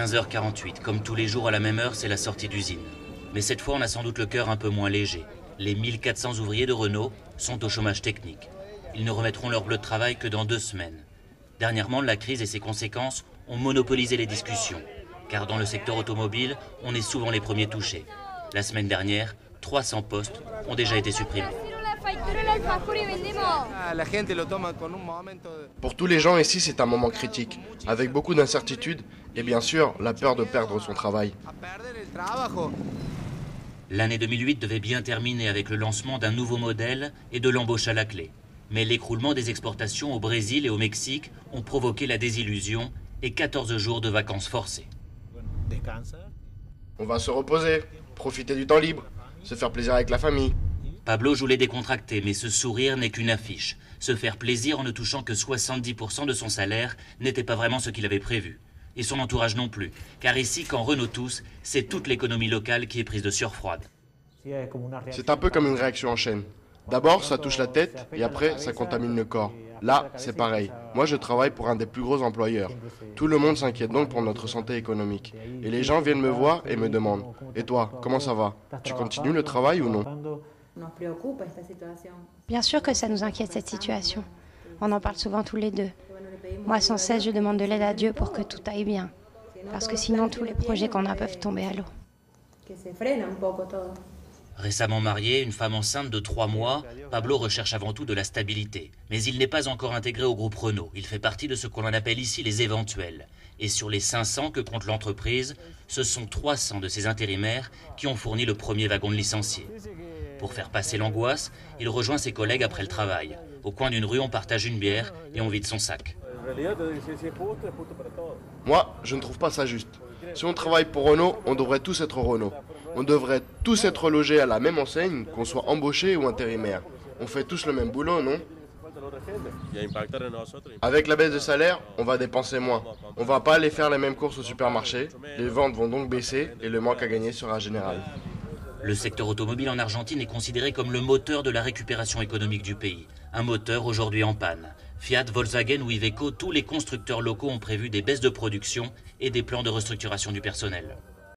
15h48. Comme tous les jours à la même heure, c'est la sortie d'usine. Mais cette fois, on a sans doute le cœur un peu moins léger. Les 1400 ouvriers de Renault sont au chômage technique. Ils ne remettront leur bleu de travail que dans 2 semaines. Dernièrement, la crise et ses conséquences ont monopolisé les discussions. Car dans le secteur automobile, on est souvent les premiers touchés. La semaine dernière, 300 postes ont déjà été supprimés. Pour tous les gens ici, c'est un moment critique, avec beaucoup d'incertitudes et bien sûr la peur de perdre son travail. L'année 2008 devait bien terminer avec le lancement d'un nouveau modèle et de l'embauche à la clé. Mais l'écroulement des exportations au Brésil et au Mexique ont provoqué la désillusion et 14 jours de vacances forcées. On va se reposer, profiter du temps libre, se faire plaisir avec la famille. Pablo joue les décontractés, mais ce sourire n'est qu'une affiche. Se faire plaisir en ne touchant que 70% de son salaire n'était pas vraiment ce qu'il avait prévu. Et son entourage non plus. Car ici, quand Renault tousse, c'est toute l'économie locale qui est prise de surfroide. C'est un peu comme une réaction en chaîne. D'abord, ça touche la tête et après, ça contamine le corps. Là, c'est pareil. Moi, je travaille pour un des plus gros employeurs. Tout le monde s'inquiète donc pour notre santé économique. Et les gens viennent me voir et me demandent « Et toi, comment ça va? Tu continues le travail ou non ?» Bien sûr que ça nous inquiète cette situation. On en parle souvent tous les deux. Moi, sans cesse, je demande de l'aide à Dieu pour que tout aille bien. Parce que sinon, tous les projets qu'on a peuvent tomber à l'eau. Récemment marié, une femme enceinte de 3 mois, Pablo recherche avant tout de la stabilité. Mais il n'est pas encore intégré au groupe Renault. Il fait partie de ce qu'on appelle ici les éventuels. Et sur les 500 que compte l'entreprise, ce sont 300 de ces intérimaires qui ont fourni le premier wagon de licenciés. Pour faire passer l'angoisse, il rejoint ses collègues après le travail. Au coin d'une rue, on partage une bière et on vide son sac. Moi, je ne trouve pas ça juste. Si on travaille pour Renault, on devrait tous être Renault. On devrait tous être logés à la même enseigne, qu'on soit embauché ou intérimaire. On fait tous le même boulot, non? Avec la baisse de salaire, on va dépenser moins. On va pas aller faire les mêmes courses au supermarché. Les ventes vont donc baisser et le manque à gagner sera général. Le secteur automobile en Argentine est considéré comme le moteur de la récupération économique du pays. Un moteur aujourd'hui en panne. Fiat, Volkswagen ou Iveco, tous les constructeurs locaux ont prévu des baisses de production et des plans de restructuration du personnel.